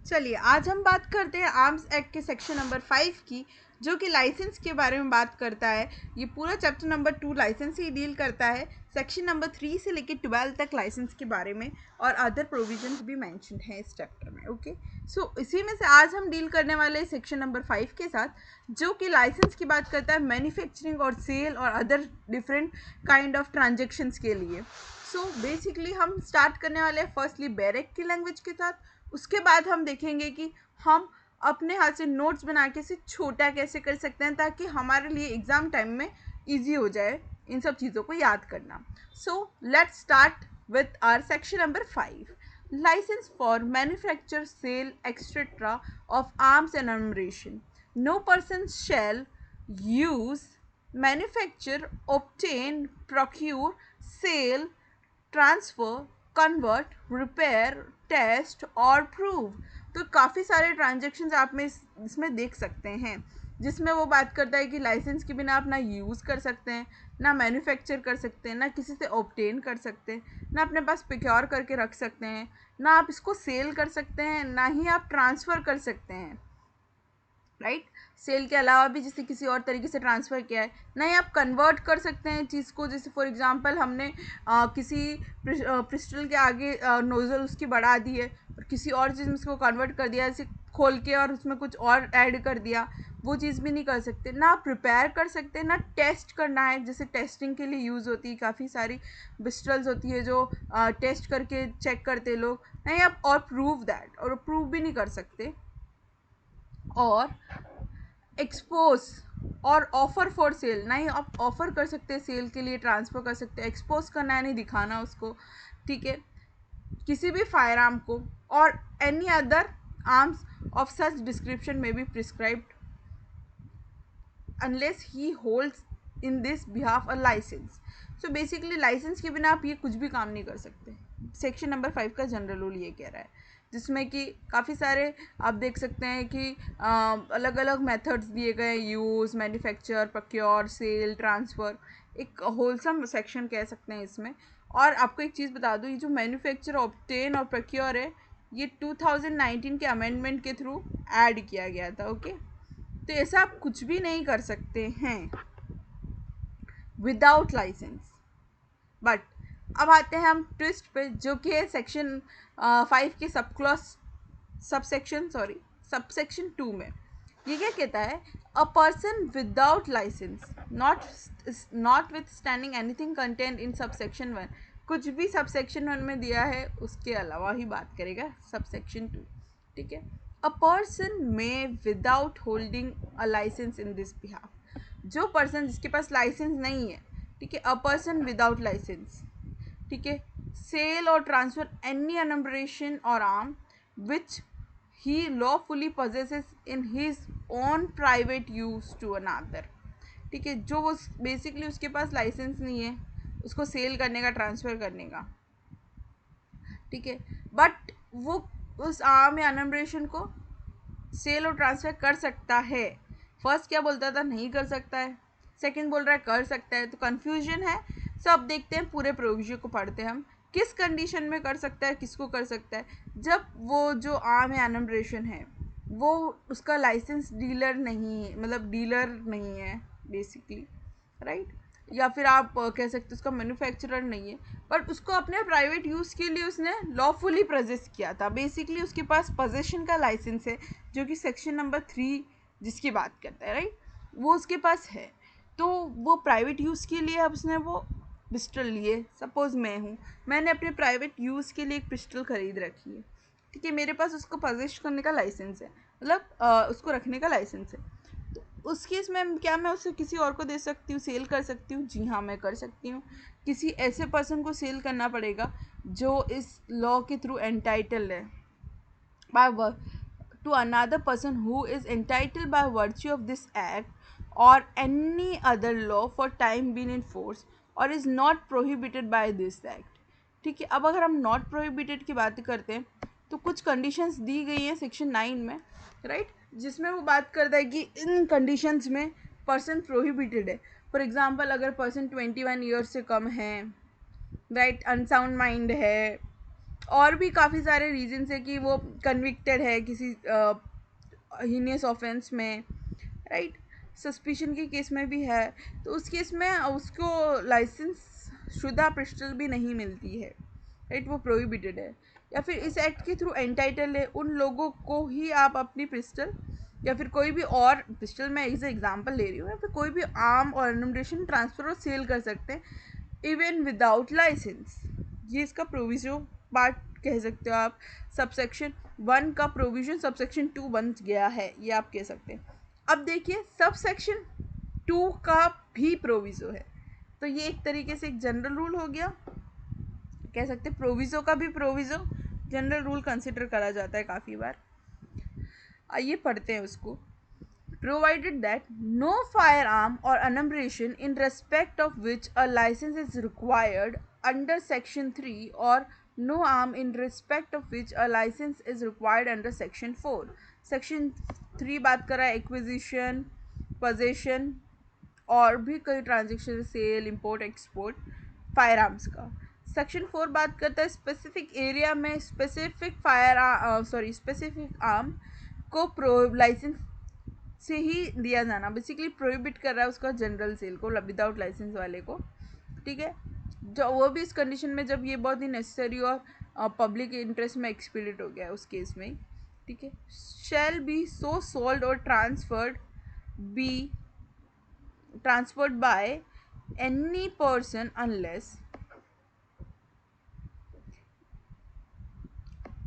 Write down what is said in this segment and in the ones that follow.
चलिए आज हम बात करते हैं आर्म्स एक्ट के सेक्शन नंबर 5 की, जो कि लाइसेंस के बारे में बात करता है। ये पूरा चैप्टर नंबर 2 लाइसेंस ही डील करता है। सेक्शन नंबर 3 से लेकर 12 तक लाइसेंस के बारे में और अदर प्रोविजंस भी मेंशन हैं इस चैप्टर में। ओके, सो इसी में से आज हम डील करने वाले हैं सेक्शन नंबर 5 के साथ, जो कि लाइसेंस की बात करता है मैन्युफैक्चरिंग और सेल और other different kind of transactions के लिए। सो बेसिकली हम स्टार्ट करने वाले हैं फर्स्टली बैरेक की लैंग्वेज के साथ। उसके बाद हम देखेंगे कि हम अपने हाथ से नोट्स बना के इसे छोटा कैसे कर सकते हैं, ताकि हमारे लिए एग्ज़ाम टाइम में इजी हो जाए इन सब चीज़ों को याद करना। So let's start with our section number 5, licence for manufacture sale etcetera of arms and ammunition. No person shall use manufacture obtain procure sale transfer convert repair test और prove. तो काफ़ी सारे ट्रांजेक्शन्स आप में इसमें देख सकते हैं, जिसमें वो बात करता है कि लाइसेंस के बिना आप ना यूज़ कर सकते हैं, ना मैन्युफैक्चर कर सकते हैं, ना किसी से ऑब्टेन कर सकते हैं, ना अपने पास प्रोक्योर करके रख सकते हैं, ना आप इसको सेल कर सकते हैं, ना ही आप ट्रांसफ़र कर सकते हैं। राइट, सेल के अलावा भी जैसे किसी और तरीके से ट्रांसफ़र किया है, नहीं आप कन्वर्ट कर सकते हैं चीज़ को। जैसे फॉर एग्जांपल हमने किसी पिस्टल के आगे नोज़ल उसकी बढ़ा दी है और किसी और चीज़ में उसको कन्वर्ट कर दिया, जैसे खोल के और उसमें कुछ और ऐड कर दिया, वो चीज़ भी नहीं कर सकते। ना आप प्रिपेयर कर सकते हैं, ना टेस्ट करना है, जैसे टेस्टिंग के लिए यूज़ होती है काफ़ी सारी पिस्टल्स होती है जो टेस्ट करके चेक करते लोग, नहीं आप और प्रूव दैट, और प्रूव भी नहीं कर सकते। और एक्सपोज और ऑफ़र फॉर सेल, नहीं आप ऑफ़र कर सकते हैं सेल के लिए, ट्रांसफ़र कर सकते हैं। एक्सपोज करना है, नहीं दिखाना उसको, ठीक है, किसी भी फायर आर्म को, और any other arms of such description में be prescribed unless he holds in this behalf a licence. So basically licence के बिना आप ये कुछ भी काम नहीं कर सकते। सेक्शन नंबर 5 का जनरल रूल ये कह रहा है, जिसमें कि काफ़ी सारे आप देख सकते हैं कि अलग अलग मेथड्स दिए गए, use, manufacture, procure, sale, transfer, एक होलसम सेक्शन कह सकते हैं इसमें। और आपको एक चीज़ बता दूँ, ये जो मैन्युफैक्चर, ऑब्टेन और प्रोक्योर है, ये 2019 के अमेंडमेंट के थ्रू ऐड किया गया था। ओके, तो ऐसा आप कुछ भी नहीं कर सकते हैं विदाउट लाइसेंस। बट अब आते हैं हम ट्विस्ट पे, जो कि है सेक्शन 5 के सबसेक्शन 2 में। ये क्या कहता है, a person without licence notwithstanding anything content in subsection 1, कुछ भी सबसेक्शन 1 में दिया है उसके अलावा ही बात करेगा सबसेक्शन 2, ठीक है। अ पर्सन में without holding a licence in this behalf, जो पर्सन जिसके पास लाइसेंस नहीं है, ठीक है, अ पर्सन विदाउट लाइसेंस, ठीक है, सेल और ट्रांसफर एनी एनम्बरेशन और arm which he lawfully possesses in his own private use to another, ठीक है, जो वो बेसिकली उसके पास लाइसेंस नहीं है उसको सेल करने का, ट्रांसफ़र करने का, ठीक है, बट वो उस आर्म या एनम्बरेशन को सेल और ट्रांसफ़र कर सकता है। फर्स्ट क्या बोलता था, नहीं कर सकता है, सेकंड बोल रहा है कर सकता है, तो कन्फ्यूजन है। सो अब देखते हैं, पूरे प्रोविजन को पढ़ते हैं हम, किस कंडीशन में कर सकता है, किसको कर सकता है। जब वो जो आर्म या एनम्बरेशन है वो उसका लाइसेंस डीलर नहीं है, मतलब डीलर नहीं है बेसिकली, राइट, या फिर आप कह सकते हो उसका मैन्युफैक्चरर नहीं है, बट उसको अपने प्राइवेट यूज़ के लिए उसने लॉफुली प्रोजेस किया था, बेसिकली उसके पास पोजेशन का लाइसेंस है, जो कि सेक्शन नंबर 3 जिसकी बात करता है, राइट, वो उसके पास है। तो वो प्राइवेट यूज़ के लिए अब उसने वो पिस्टल लिए, सपोज़ मैंने अपने प्राइवेट यूज़ के लिए एक पिस्टल ख़रीद रखी है, ठीक है, मेरे पास उसको पोजेस करने का लाइसेंस है, मतलब उसको रखने का लाइसेंस है। तो उस केस में क्या मैं उसे किसी और को दे सकती हूँ, सेल कर सकती हूँ? जी हाँ, मैं कर सकती हूँ। किसी ऐसे पर्सन को सेल करना पड़ेगा जो इस लॉ के थ्रू एंटाइटल्ड है by to another person who is entitled by virtue of this act और any other law for time being in force और is not prohibited by this act, ठीक है। अब अगर हम नॉट प्रोहिबिटेड की बात करते हैं तो कुछ कंडीशंस दी गई हैं सेक्शन 9 में, राइट, जिसमें वो बात करता है कि इन कंडीशंस में पर्सन प्रोहिबिटेड है। फॉर एग्जांपल, अगर पर्सन 21 ईयर्स से कम है, राइट, अनसाउंड माइंड है, और भी काफ़ी सारे रीजंस है कि वो कन्विक्टेड है किसी हीनियस ऑफेंस में, राइट, सस्पिशन के केस में भी है, तो उस केस में उसको लाइसेंस शुदा पिस्टल भी नहीं मिलती है, राइट, वो प्रोहिबिटेड है। या फिर इस एक्ट के थ्रू एंटाइटल है उन लोगों को ही आप अपनी पिस्टल या फिर कोई भी और पिस्टल, मैं एज एग्जांपल ले रही हूँ, या फिर कोई भी आर्म और एम्युनिशन ट्रांसफर और सेल कर सकते हैं इवन विदाउट लाइसेंस। ये इसका प्रोविजन पार्ट कह सकते हो आप। सबसेक्शन 1 का प्रोविजन सबसेक्शन 2 बन गया है, ये आप कह सकते हैं। अब देखिए सबसेक्शन 2 का भी प्रोविजो है, तो ये एक तरीके से एक जनरल रूल हो गया, कह सकते हैं प्रोविजो का भी प्रोविजो जनरल रूल कंसिडर करा जाता है काफ़ी बार। आइए पढ़ते हैं उसको। Provided that no firearm or ammunition in respect of which a license is required under section 3 or no arm in respect of which a license is required under section 4. section 3 बात कर रहा है एक्विजिशन, पोजेशन और भी कई transaction, sale, import, export firearms का। Section 4 बात करता है स्पेसिफिक एरिया में स्पेसिफिक स्पेसिफिक आर्म को लाइसेंस से ही दिया जाना, बेसिकली प्रोहिबिट कर रहा है उसका जनरल सेल को विदाउट लाइसेंस वाले को, ठीक है, जो वो भी इस कंडीशन में जब ये बहुत ही नेसेसरी और पब्लिक इंटरेस्ट में एक्सपीडिट हो गया है उस केस में, ठीक है। शैल बी सो सोल्ड और transferred by any person unless,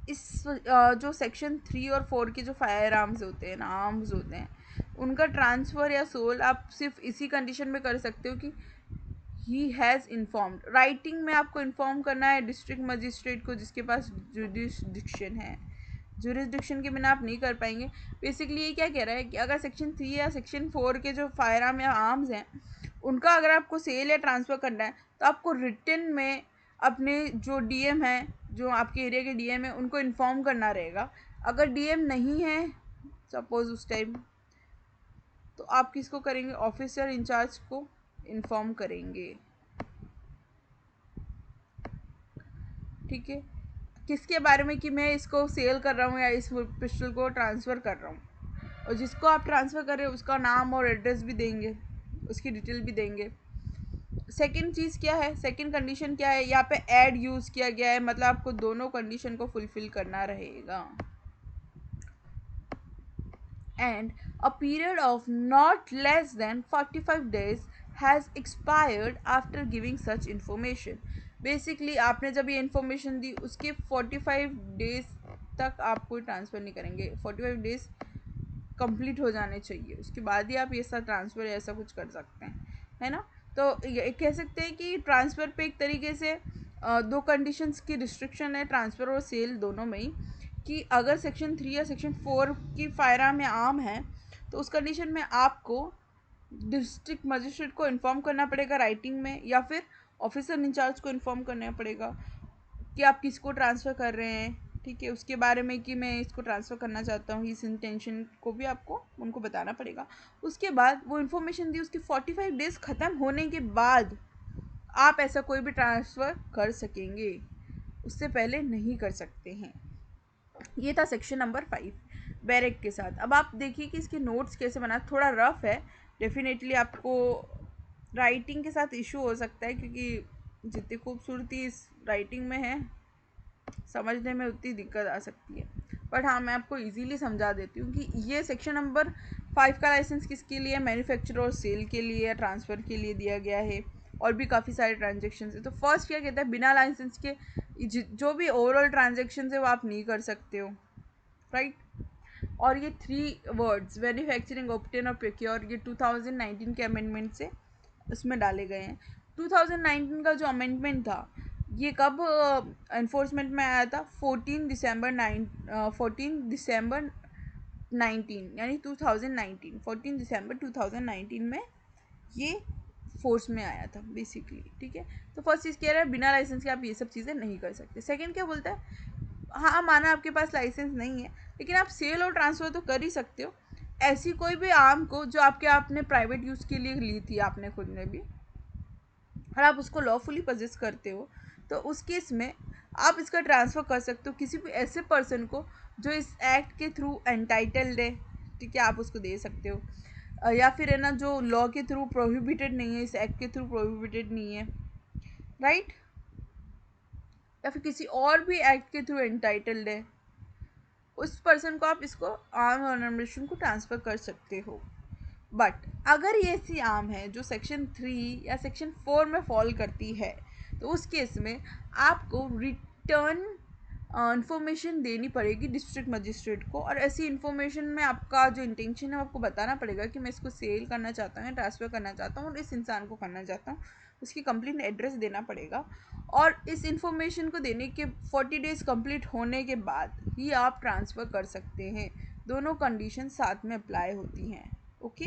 इस जो सेक्शन 3 और 4 के जो फायर आर्म्स होते हैं ना, आर्म्स होते हैं, उनका ट्रांसफ़र या सोल आप सिर्फ इसी कंडीशन में कर सकते हो कि ही हैज़ इन्फॉर्म्ड, राइटिंग में आपको इन्फॉर्म करना है डिस्ट्रिक्ट मजिस्ट्रेट को जिसके पास जुरिस्डिक्शन है। जुरिस्डिक्शन के बिना आप नहीं कर पाएंगे। बेसिकली ये क्या कह रहा है कि अगर सेक्शन 3 या सेक्शन 4 के जो फायर आर्म या आर्म्स हैं उनका अगर आपको सेल या ट्रांसफ़र करना है तो आपको रिटन में अपने जो डीएम है, जो आपके एरिया के डीएम है, उनको इन्फॉर्म करना रहेगा। अगर डीएम नहीं है सपोज उस टाइम, तो आप किसको करेंगे, ऑफिसर इंचार्ज को इन्फॉर्म करेंगे, ठीक है, किसके बारे में कि मैं इसको सेल कर रहा हूँ या इस पिस्टल को ट्रांसफ़र कर रहा हूँ, और जिसको आप ट्रांसफ़र कर रहे हो उसका नाम और एड्रेस भी देंगे, उसकी डिटेल भी देंगे। सेकंड चीज़ क्या है, सेकंड कंडीशन क्या है, यहाँ पे ऐड यूज़ किया गया है, मतलब आपको दोनों कंडीशन को फुलफिल करना रहेगा। And a period of not less than 45 days has expired after giving such information. Basically आपने जब ये इन्फॉर्मेशन दी उसके 45 days तक आप कोई ट्रांसफ़र नहीं करेंगे, 45 days कंप्लीट हो जाने चाहिए, उसके बाद ही आप ये सब ट्रांसफ़र ऐसा कुछ कर सकते हैं, है ना। तो ये कह सकते हैं कि ट्रांसफ़र पे एक तरीके से दो कंडीशंस की रिस्ट्रिक्शन है ट्रांसफ़र और सेल दोनों में ही, कि अगर सेक्शन 3 या सेक्शन 4 की फायर आर्म या आर्म है तो उस कंडीशन में आपको डिस्ट्रिक्ट मजिस्ट्रेट को इन्फॉर्म करना पड़ेगा राइटिंग में, या फिर ऑफिसर इंचार्ज को इन्फॉर्म करना पड़ेगा कि आप किसको ट्रांसफ़र कर रहे हैं, ठीक है, उसके बारे में कि मैं इसको ट्रांसफ़र करना चाहता हूँ, इस इंटेंशन को भी आपको उनको बताना पड़ेगा। उसके बाद वो इन्फॉर्मेशन दी, उसके 45 days ख़त्म होने के बाद आप ऐसा कोई भी ट्रांसफ़र कर सकेंगे, उससे पहले नहीं कर सकते हैं। ये था सेक्शन नंबर 5 बैरेक के साथ। अब आप देखिए कि इसके नोट्स कैसे बना, थोड़ा रफ है, डेफिनेटली आपको राइटिंग के साथ इशू हो सकता है क्योंकि जितनी खूबसूरती इस राइटिंग में है समझने में उतनी दिक्कत आ सकती है, बट हाँ मैं आपको इजीली समझा देती हूँ कि ये सेक्शन नंबर 5 का लाइसेंस किसके लिए, मैन्युफैक्चर और सेल के लिए या ट्रांसफ़र के लिए दिया गया है, और भी काफ़ी सारे ट्रांजेक्शन है। तो फर्स्ट क्या कहता है, बिना लाइसेंस के जो भी ओवरऑल ट्रांजेक्शन है वो आप नहीं कर सकते हो, राइट। और ये 3 वर्ड्स मैन्युफैक्चरिंग, ऑब्टेन और प्रोक्योर, ये 2019 के अमेंडमेंट से उसमें डाले गए हैं। 2019 का जो अमेंडमेंट था ये कब इन्फोर्समेंट में आया था, 14 दिसंबर 19 यानी 2019, 14 दिसंबर 2019 में ये फोर्स में आया था बेसिकली, ठीक है। तो फर्स्ट चीज़ कह रहा है बिना लाइसेंस के आप ये सब चीज़ें नहीं कर सकते। सेकंड क्या बोलता है, हाँ माना आपके पास लाइसेंस नहीं है लेकिन आप सेल और ट्रांसफ़र तो कर ही सकते हो ऐसी कोई भी आर्म को जो आपने प्राइवेट यूज़ के लिए ली थी आपने खुद ने भी, और आप उसको लॉफुली पजेस करते हो, तो उस केस में आप इसका ट्रांसफ़र कर सकते हो किसी भी ऐसे पर्सन को जो इस एक्ट के थ्रू एंटाइटल्ड है, ठीक है, आप उसको दे सकते हो। या फिर है ना जो लॉ के थ्रू प्रोहिबिटेड नहीं है, इस एक्ट के थ्रू प्रोहिबिटेड नहीं है, राइट, या फिर किसी और भी एक्ट के थ्रू एंटाइटल्ड है, उस पर्सन को आप इसको आर्म ऑर्गेनाइजेशन को ट्रांसफ़र कर सकते हो। बट अगर ये ऐसी आर्म है जो सेक्शन 3 या सेक्शन 4 में फॉल करती है, तो उस केस में आपको रिटर्न इन्फॉर्मेशन देनी पड़ेगी डिस्ट्रिक्ट मजिस्ट्रेट को, और ऐसी इन्फॉर्मेशन में आपका जो इंटेंशन है आपको बताना पड़ेगा कि मैं इसको सेल करना चाहता हूँ, ट्रांसफ़र करना चाहता हूँ और इस इंसान को करना चाहता हूँ, उसकी कंप्लीट एड्रेस देना पड़ेगा। और इस इंफॉर्मेशन को देने के 40 डेज़ कंप्लीट होने के बाद ही आप ट्रांसफ़र कर सकते हैं। दोनों कंडीशन साथ में अप्लाई होती हैं। ओके,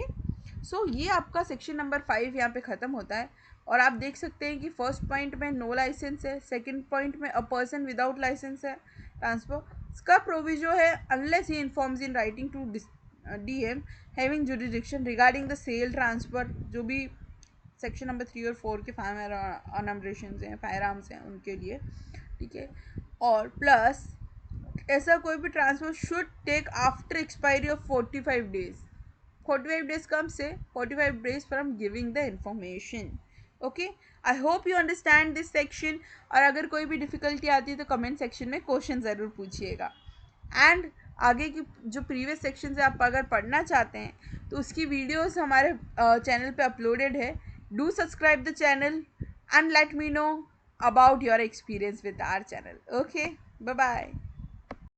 सो ये आपका सेक्शन नंबर 5 यहाँ पे ख़त्म होता है। और आप देख सकते हैं कि फर्स्ट पॉइंट में नो लाइसेंस है, सेकंड पॉइंट में अ पर्सन विदाउट लाइसेंस है ट्रांसफर। इसका प्रोविजो है unless he informs in writing to DM having jurisdiction regarding the sale transfer, जो भी सेक्शन नंबर 3 और 4 के फायर ऑनमरेशन हैं, फायर आर्म्स हैं उनके लिए, ठीक है। और प्लस ऐसा कोई भी transfer should take after expiry of 45 days. 45 days कम से 45 days from giving the information. Okay, I hope you understand this section. और अगर कोई भी डिफ़िकल्टी आती है तो कमेंट सेक्शन में क्वेश्चन ज़रूर पूछिएगा। एंड आगे की जो प्रीवियस सेक्शन है आप अगर पढ़ना चाहते हैं तो उसकी वीडियोस हमारे चैनल पे अपलोडेड है। Do subscribe the channel and let me know about your experience with our channel. Okay, bye bye.